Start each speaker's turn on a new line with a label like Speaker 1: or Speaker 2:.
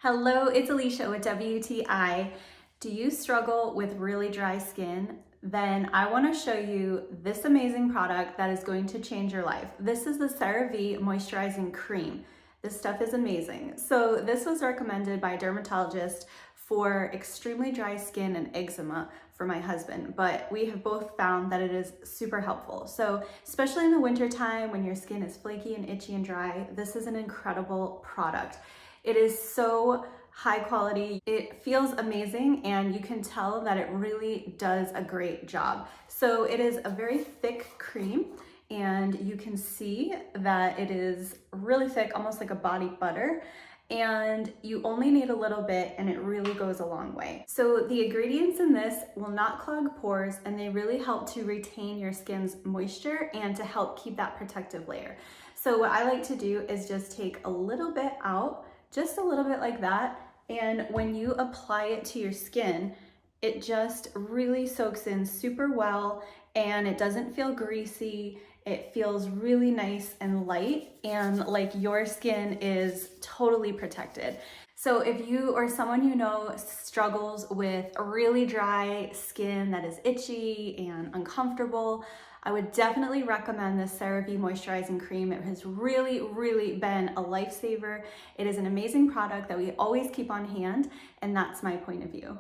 Speaker 1: Hello, it's Alicia with WTI. Do you struggle with really dry skin? Then I want to show you this amazing product that is going to change your life. This is the CeraVe Moisturizing Cream. This stuff is amazing. So this was recommended by a dermatologist for extremely dry skin and eczema for my husband, but we have both found that it is super helpful. So especially in the winter time when your skin is flaky and itchy and dry, this is an incredible product. It is so high quality, it feels amazing, and you can tell that it really does a great job. So it is a very thick cream, and you can see that it is really thick, almost like a body butter, and you only need a little bit and it really goes a long way. So the ingredients in this will not clog pores, and they really help to retain your skin's moisture and to help keep that protective layer. So what I like to do is just take a little bit out, just a little bit like that, and when you apply it to your skin, it just really soaks in super well, and it doesn't feel greasy. It feels really nice and light, and like your skin is totally protected. So if you or someone you know struggles with a really dry skin that is itchy and uncomfortable, I would definitely recommend this CeraVe Moisturizing Cream. It has really been a lifesaver. It is an amazing product that we always keep on hand, and that's my point of view.